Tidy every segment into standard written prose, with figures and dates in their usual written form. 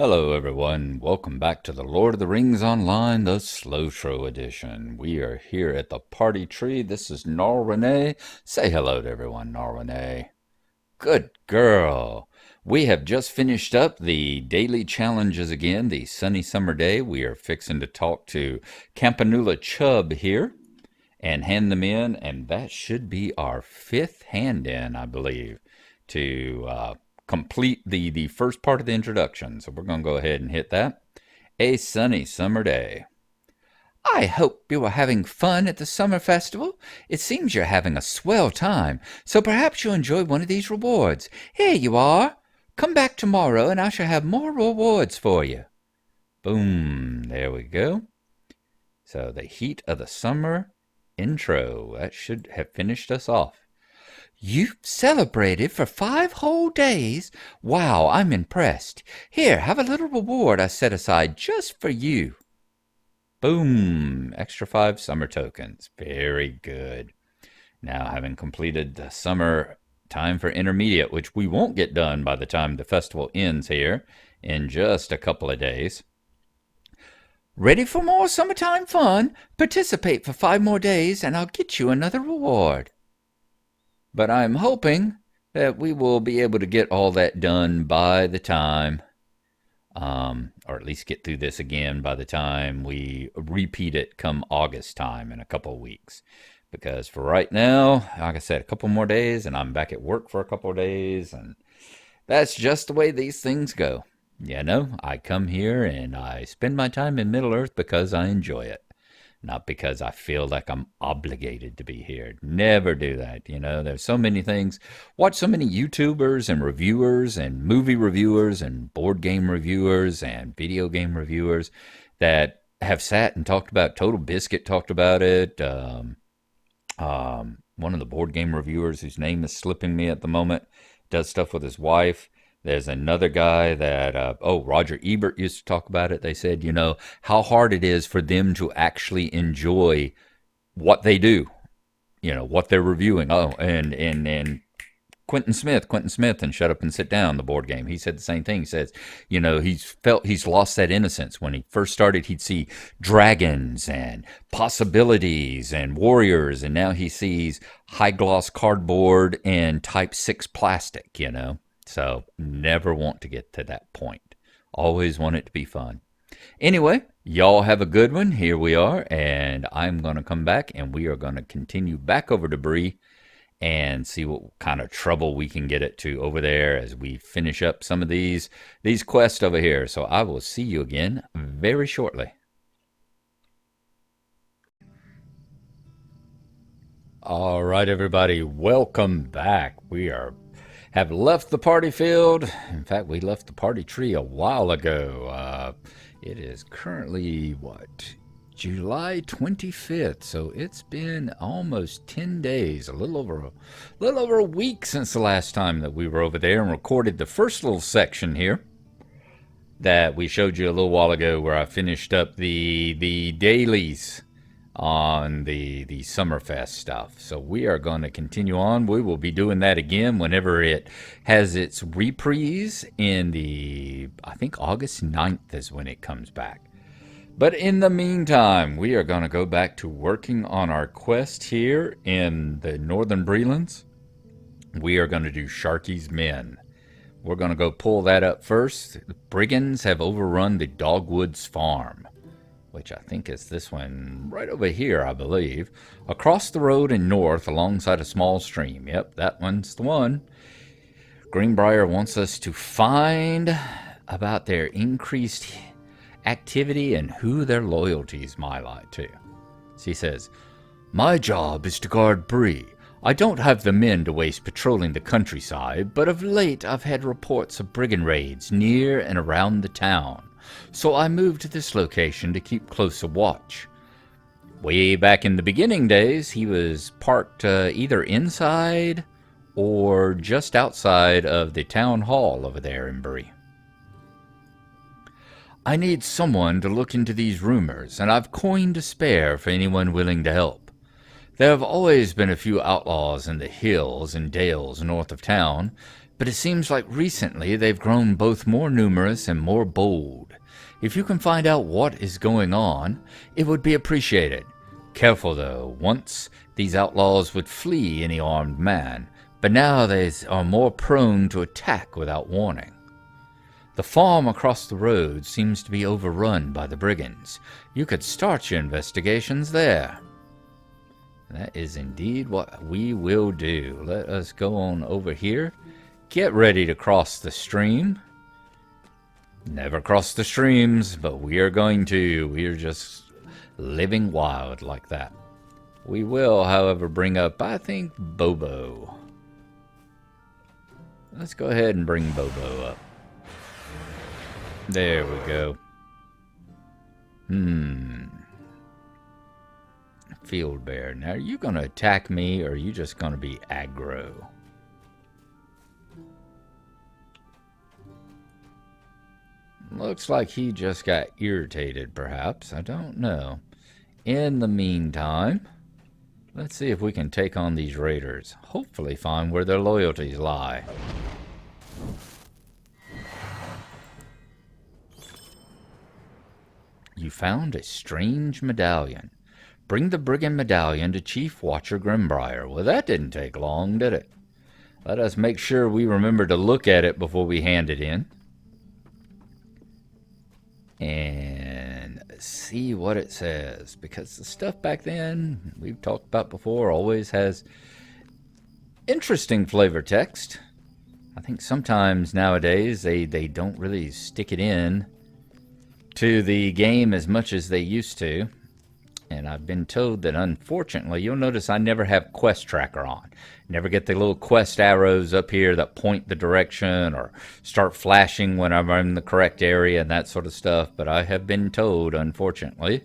Hello, everyone. Welcome back to the Lord of the Rings Online, the SLOTRO edition. We are here at the party tree. This is Nar Renee. Say hello to everyone, Nar Renee. Good girl. We have just finished up the daily challenges again, the sunny summer day. We are fixing to talk to Campanula Chubb here and hand them in, and that should be our fifth hand in, I believe, to complete the first part of the introduction. So we're going to go ahead and hit that. A sunny summer day. I hope you are having fun at the summer festival. It seems you're having a swell time, so perhaps you'll enjoy one of these rewards. Here you are. Come back tomorrow and I shall have more rewards for you. Boom. There we go. So the heat of the summer intro. That should have finished us off. You've celebrated for 5 whole days? Wow, I'm impressed. Here, have a little reward I set aside just for you. Boom! Extra 5 summer tokens. Very good. Now, having completed the summer time for intermediate, which we won't get done by the time the festival ends here in just a couple of days. Ready for more summertime fun? Participate for 5 more days and I'll get you another reward. But I'm hoping that we will be able to get all that done by the time, or at least get through this again by the time we repeat it come August time in a couple of weeks. Because for right now, like I said, a couple more days and I'm back at work for a couple of days, and that's just the way these things go. You know, I come here and I spend my time in Middle-earth because I enjoy it. Not because I feel like I'm obligated to be here. Never do that. You know, there's so many things. Watch so many YouTubers and reviewers and movie reviewers and board game reviewers and video game reviewers that have sat and talked about Total Biscuit, talked about it. One of the board game reviewers whose name is slipping me at the moment does stuff with his wife. There's another guy that, Roger Ebert used to talk about it. They said, you know, how hard it is for them to actually enjoy what they do, you know, what they're reviewing. Oh, and Quentin Smith, and Shut Up and Sit Down, the board game. He said the same thing. He says, you know, he's lost that innocence. When he first started, he'd see dragons and possibilities and warriors, and now he sees high gloss cardboard and type 6 plastic, you know. So never want to get to that point. Always want it to be fun. Anyway, y'all have a good one. Here we are, and I'm going to come back, and we are going to continue back over to Bree and see what kind of trouble we can get it to over there as we finish up some of these quests over here. So I will see you again very shortly. All right, everybody, welcome back. We have left the party field. In fact, we left the party tree a while ago. It is currently, July 25th. So it's been almost 10 days, a little over a week since the last time that we were over there and recorded the first little section here that we showed you a little while ago, where I finished up the dailies on the Summerfest stuff. So we are going to continue on. We will be doing that again whenever it has its reprise in I think August 9th is when it comes back. But in the meantime, we are going to go back to working on our quest here in the Northern Brigands. We are going to do Sharky's Men. We're going to go pull that up first. The Brigands have overrun the Dogwoods Farm, which I think is this one right over here, I believe. Across the road and north alongside a small stream. Yep, that one's the one. Greenbrier wants us to find about their increased activity and who their loyalties might lie to. So he says, my job is to guard Bree. I don't have the men to waste patrolling the countryside, but of late I've had reports of brigand raids near and around the town. So I moved to this location to keep closer watch. Way back in the beginning days, he was parked either inside or just outside of the town hall over there in Bree. I need someone to look into these rumors, and I've coin to spare for anyone willing to help. There have always been a few outlaws in the hills and dales north of town, but it seems like recently they've grown both more numerous and more bold. If you can find out what is going on, it would be appreciated. Careful though, once these outlaws would flee any armed man, but now they are more prone to attack without warning. The farm across the road seems to be overrun by the brigands. You could start your investigations there. That is indeed what we will do. Let us go on over here. Get ready to cross the stream. Never cross the streams, but we are going to. We are just living wild like that. We will, however, bring up, I think, Bobo. Let's go ahead and bring Bobo up. There we go. Field bear. Now, are you going to attack me, or are you just going to be aggro? Looks like he just got irritated, perhaps. I don't know. In the meantime, let's see if we can take on these raiders. Hopefully find where their loyalties lie. You found a strange medallion. Bring the brigand medallion to Chief Watcher Grimbrier. Well, that didn't take long, did it? Let us make sure we remember to look at it before we hand it in. And see what it says. Because the stuff back then, we've talked about before, always has interesting flavor text. I think sometimes nowadays they don't really stick it in to the game as much as they used to. And I've been told that, unfortunately, you'll notice I never have quest tracker on. Never get the little quest arrows up here that point the direction or start flashing when I'm in the correct area and that sort of stuff. But I have been told, unfortunately,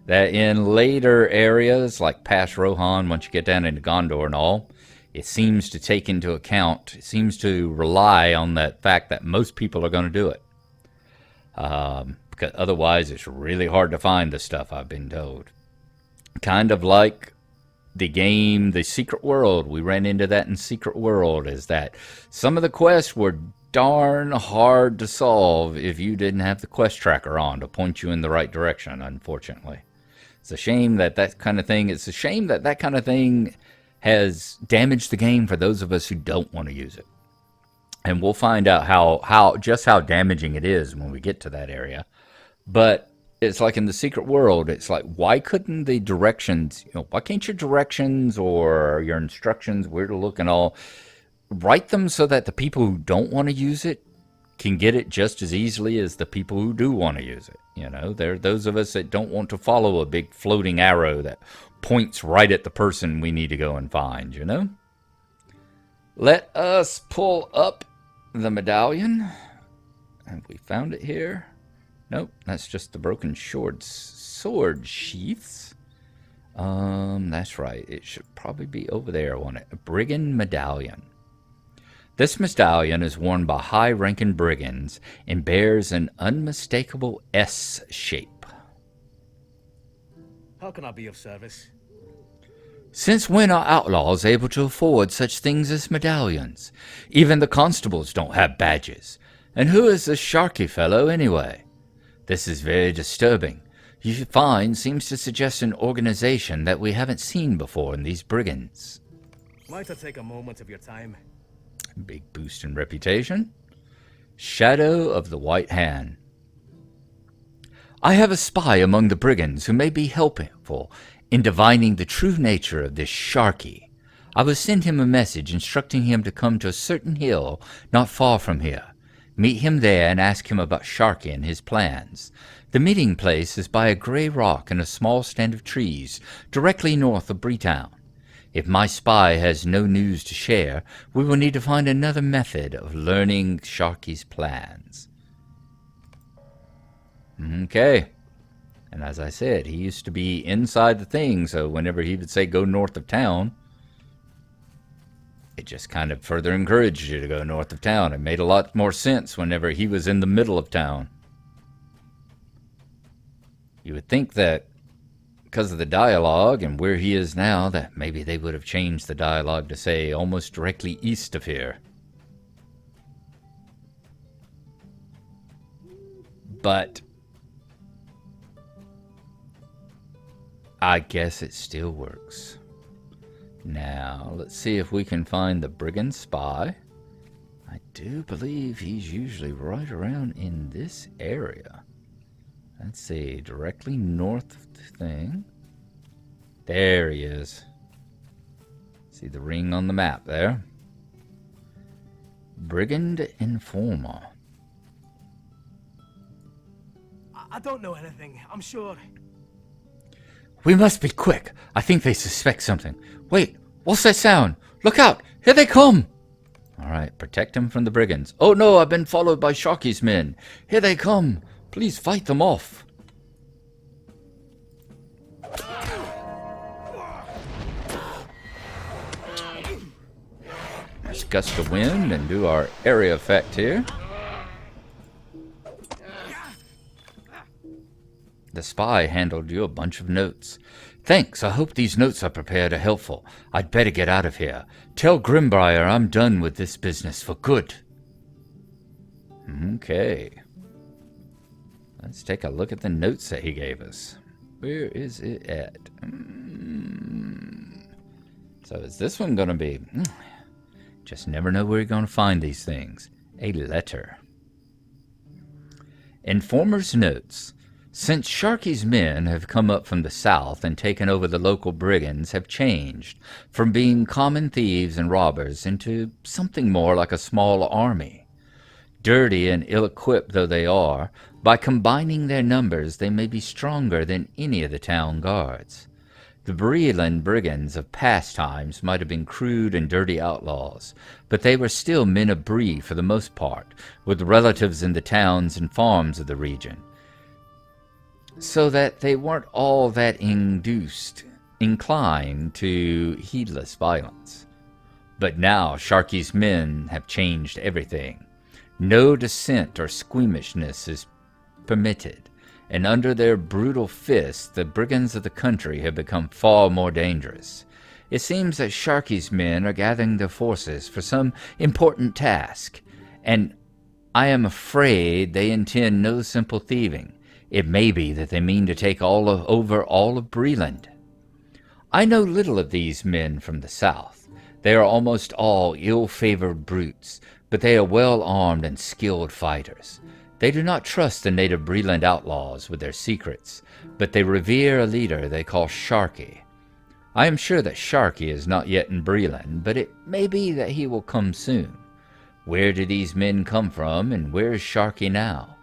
that in later areas like past Rohan, once you get down into Gondor and all, it seems to take into account, it seems to rely on that fact that most people are going to do it. Because otherwise it's really hard to find the stuff, I've been told. Kind of like the game, The Secret World. We ran into that in Secret World, is that some of the quests were darn hard to solve if you didn't have the quest tracker on to point you in the right direction, unfortunately. It's a shame that that kind of thing, has damaged the game for those of us who don't want to use it. And we'll find out how damaging it is when we get to that area. But it's like in The Secret World, it's like, why couldn't the directions, why can't your directions or your instructions, where to look and all, write them so that the people who don't want to use it can get it just as easily as the people who do want to use it. There are those of us that don't want to follow a big floating arrow that points right at the person we need to go and find, Let us pull up the medallion. Have we found it here? Nope, that's just the broken sword sheaths. That's right. It should probably be over there, won't it? A brigand medallion. This medallion is worn by high-ranking brigands and bears an unmistakable S shape. How can I be of service? Since when are outlaws able to afford such things as medallions? Even the constables don't have badges. And who is this Sharky fellow, anyway? This is very disturbing. You find seems to suggest an organization that we haven't seen before in these brigands. Might I take a moment of your time? Big boost in reputation. Shadow of the White Hand. I have a spy among the brigands who may be helpful in divining the true nature of this Sharky. I will send him a message instructing him to come to a certain hill not far from here. Meet him there and ask him about Sharky and his plans. The meeting place is by a grey rock and a small stand of trees directly north of Breetown. If my spy has no news to share, we will need to find another method of learning Sharky's plans. Okay. And as I said, he used to be inside the thing, so whenever he would say go north of town, it just kind of further encouraged you to go north of town. It made a lot more sense whenever he was in the middle of town. You would think that because of the dialogue and where he is now, that maybe they would have changed the dialogue to say almost directly east of here. But I guess it still works. Now, let's see if we can find the brigand spy. I do believe he's usually right around in this area. Let's see, directly north of the thing. There he is. See the ring on the map there? Brigand Informer. I don't know anything, I'm sure. We must be quick. I think they suspect something. Wait, what's that sound? Look out! Here they come! Alright, protect him from the brigands. Oh no, I've been followed by Sharky's men. Here they come. Please fight them off. Let's gust of wind and do our area effect here. The spy handled you a bunch of notes. Thanks, I hope these notes I prepared are helpful. I'd better get out of here. Tell Grimbriar I'm done with this business for good. Okay. Let's take a look at the notes that he gave us. Where is it at? So is this one going to be... Just never know where you're going to find these things. A letter. Informer's notes. Since Sharky's men have come up from the south and taken over, the local brigands have changed from being common thieves and robbers into something more like a small army. Dirty and ill-equipped though they are, by combining their numbers they may be stronger than any of the town guards. The Breland brigands of past times might have been crude and dirty outlaws, but they were still men of Bree for the most part, with relatives in the towns and farms of the region, so that they weren't all that inclined to heedless violence. But now Sharky's men have changed everything. No dissent or squeamishness is permitted, and under their brutal fists the brigands of the country have become far more dangerous. It seems that Sharky's men are gathering their forces for some important task, and I am afraid they intend no simple thieving. It may be that they mean to take over all of Breland. I know little of these men from the south. They are almost all ill-favored brutes, but they are well-armed and skilled fighters. They do not trust the native Breland outlaws with their secrets, but they revere a leader they call Sharky. I am sure that Sharky is not yet in Breland, but it may be that he will come soon. Where do these men come from, and where is Sharky now?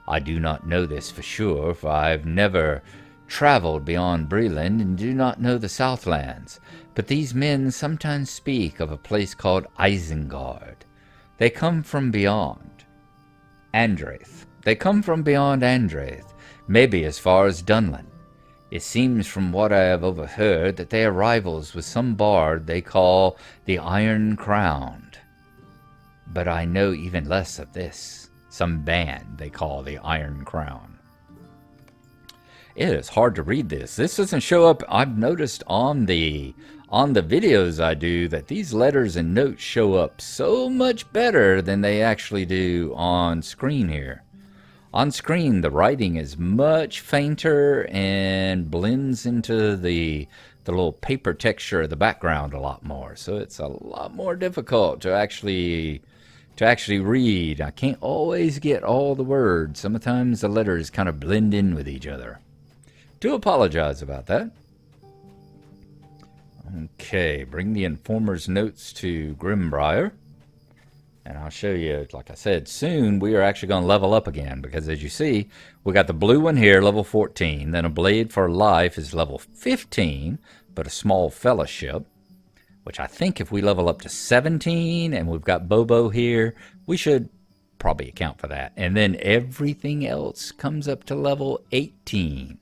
I do not know this for sure, for I have never traveled beyond Breland and do not know the Southlands, but these men sometimes speak of a place called Isengard. They come from beyond Andraith. They come from beyond Andraith, maybe as far as Dunland. It seems from what I have overheard that they are rivals with some bard they call the Iron Crowned. But I know even less of this. Some band they call the Iron Crown. It is hard to read this. This doesn't show up. I've noticed on the videos I do that these letters and notes show up so much better than they actually do on screen here. On screen, the writing is much fainter and blends into the little paper texture of the background a lot more. So it's a lot more difficult to actually read. I can't always get all the words. Sometimes the letters kind of blend in with each other. Do apologize about that. Okay, bring the informer's notes to Grimbriar. And I'll show you, like I said, soon we are actually going to level up again, because as you see, we got the blue one here, level 14. Then a Blade for Life is level 15, but a small fellowship, which I think if we level up to 17 and we've got Bobo here, we should probably account for that. And then everything else comes up to level 18.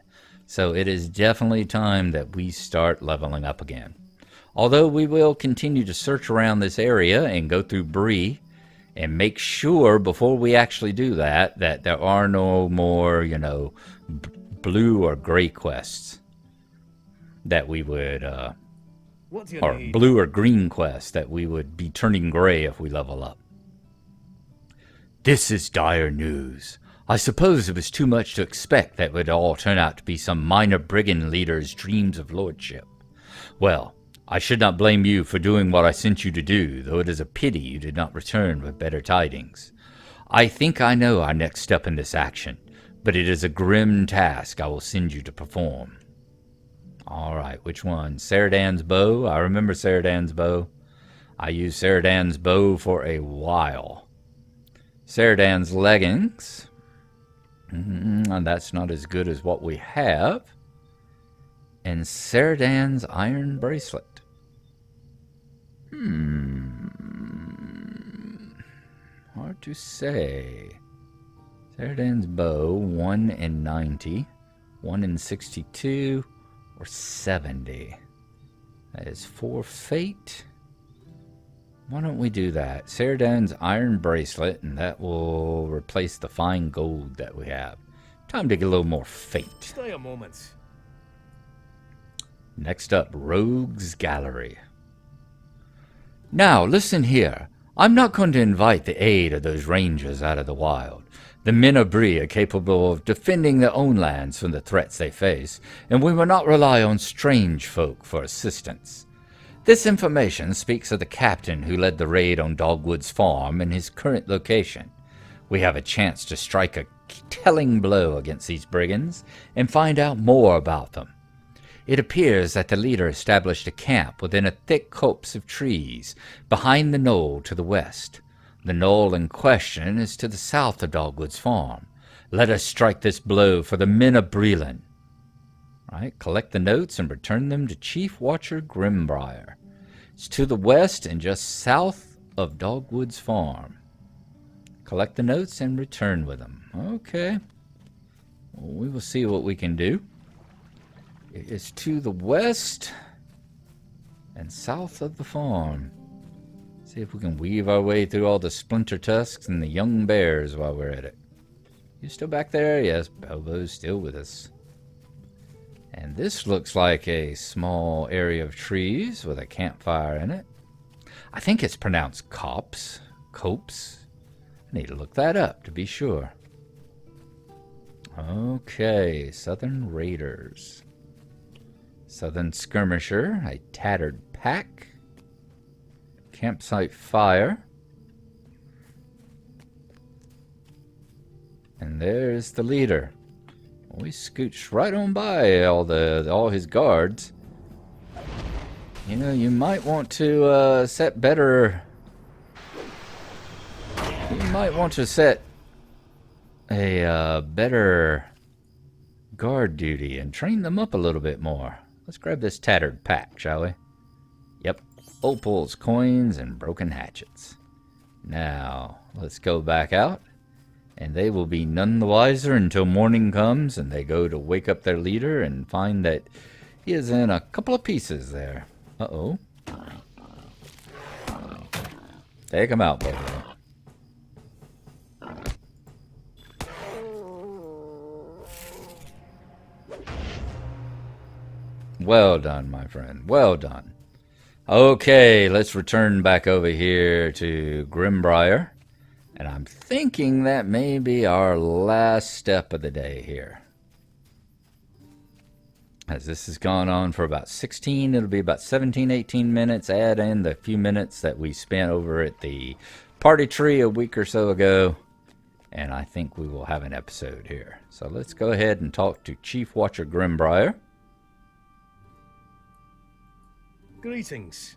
So it is definitely time that we start leveling up again. Although we will continue to search around this area and go through Bree and make sure before we actually do that, that there are no more, blue or gray quests that we would, or blue or green quests that we would be turning gray if we level up. This is dire news. I suppose it was too much to expect that it would all turn out to be some minor brigand leader's dreams of lordship. Well, I should not blame you for doing what I sent you to do, though it is a pity you did not return with better tidings. I think I know our next step in this action, but it is a grim task I will send you to perform. All right, which one? Saradan's bow? I remember Saradan's bow. I used Saradan's bow for a while. Saradan's leggings. That's not as good as what we have. And Saradan's iron bracelet. Hard to say. Saradan's bow, 1 in 90, 1 in 62, or 70. That is 4 fate. Why don't we do that? Saradan's iron bracelet, and that will replace the fine gold that we have. Time to get a little more fate. Stay a moment. Next up, Rogue's Gallery. Now, listen here. I'm not going to invite the aid of those rangers out of the wild. The men of Bree are capable of defending their own lands from the threats they face, and we will not rely on strange folk for assistance. This information speaks of the captain who led the raid on Dogwood's farm and his current location. We have a chance to strike a telling blow against these brigands and find out more about them. It appears that the leader established a camp within a thick copse of trees behind the knoll to the west. The knoll in question is to the south of Dogwood's farm. Let us strike this blow for the men of Breland. Right, collect the notes and return them to Chief Watcher Grimbrier. It's to the west and just south of Dogwood's farm. Collect the notes and return with them. Okay. Well, we will see what we can do. It is to the west and south of the farm. See if we can weave our way through all the splinter tusks and the young bears while we're at it. You still back there? Yes, Belbo's still with us. And this looks like a small area of trees with a campfire in it. I think it's pronounced copse. Copse. I need to look that up to be sure. Okay, Southern Raiders. Southern Skirmisher, a tattered pack. Campsite fire. And there's the leader. We scooched right on by all his guards. You know, you might want to set better. You might want to set a better guard duty and train them up a little bit more. Let's grab this tattered pack, shall we? Yep, opals, coins, and broken hatchets. Now, let's go back out. And they will be none the wiser until morning comes and they go to wake up their leader and find that he is in a couple of pieces there. Uh-oh. Take him out, baby. Well done, my friend. Well done. Okay, let's return back over here to Grimbrier. And I'm thinking that may be our last step of the day here. As this has gone on for about 16, it'll be about 17, 18 minutes. Add in the few minutes that we spent over at the party tree a week or so ago. And I think we will have an episode here. So let's go ahead and talk to Chief Watcher Grimbrier. Greetings.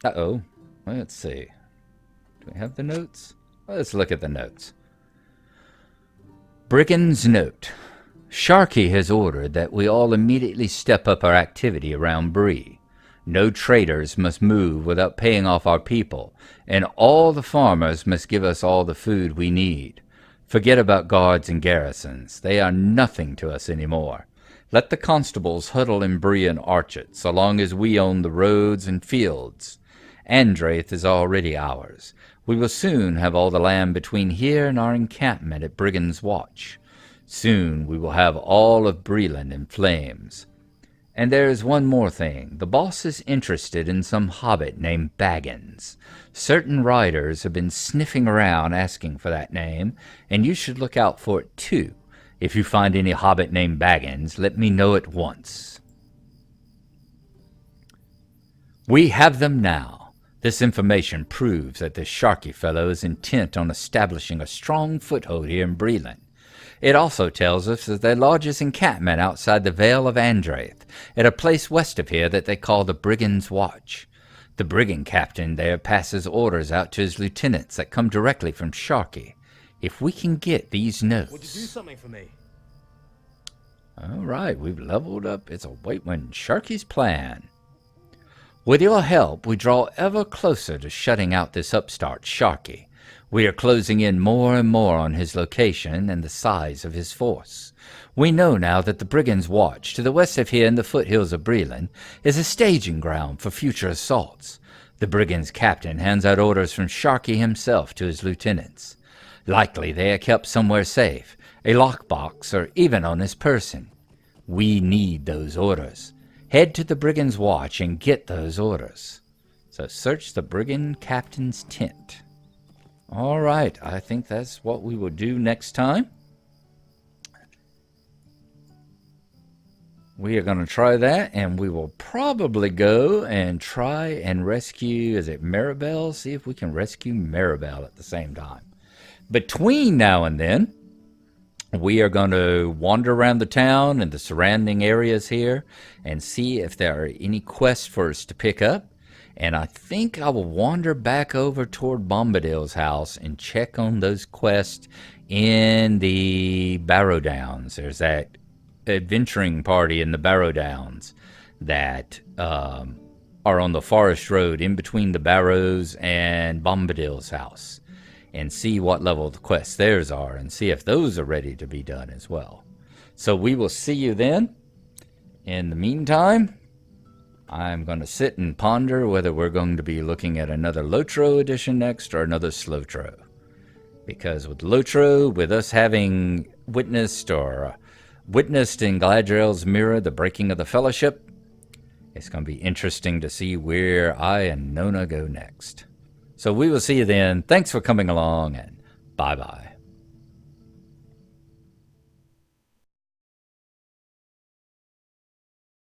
Uh-oh. Let's see. Do we have the notes? Let's look at the notes. Brigands note. Sharkey has ordered that we all immediately step up our activity around Bree. No traders must move without paying off our people, and all the farmers must give us all the food we need. Forget about guards and garrisons. They are nothing to us anymore. Let the constables huddle in Bree and Archet, so long as we own the roads and fields. Andraith is already ours. We will soon have all the land between here and our encampment at Brigand's Watch. Soon we will have all of Breland in flames. And there's one more thing. The boss is interested in some hobbit named Baggins. Certain writers have been sniffing around asking for that name, and you should look out for it too. If you find any hobbit named Baggins, let me know at once. We have them now. This information proves that this Sharky fellow is intent on establishing a strong foothold here in Breland. It also tells us that they lodge his encampment outside the Vale of Andraith, at a place west of here that they call the Brigands' Watch. The brigand captain there passes orders out to his lieutenants that come directly from Sharky. If we can get these notes... Would you do something for me? All right, we've leveled up. It's a Waitman Sharky's plan. With your help, we draw ever closer to shutting out this upstart Sharky. We are closing in more and more on his location and the size of his force. We know now that the Brigands' Watch, to the west of here in the foothills of Breland, is a staging ground for future assaults. The Brigands' captain hands out orders from Sharky himself to his lieutenants. Likely they are kept somewhere safe, a lockbox, or even on his person. We need those orders. Head to the Brigands' Watch and get those orders. So search the Brigand captain's tent. All right, I think that's what we will do next time. We are going to try that, and we will probably go and try and rescue, is it Maribel? See if we can rescue Maribel at the same time. Between now and then, we are going to wander around the town and the surrounding areas here and see if there are any quests for us to pick up. And I think I will wander back over toward Bombadil's house and check on those quests in the Barrow Downs. There's that adventuring party in the Barrow Downs that are on the forest road in between the Barrows and Bombadil's house, and see what level the quests theirs are and see if those are ready to be done as well. So we will see you then. In the meantime, I'm going to sit and ponder whether we're going to be looking at another SLOTRO edition next or another SLOTRO. Because with SLOTRO, with us having witnessed in Galadriel's Mirror the breaking of the Fellowship, it's going to be interesting to see where I and Nona go next. So we will see you then. Thanks for coming along, and bye-bye.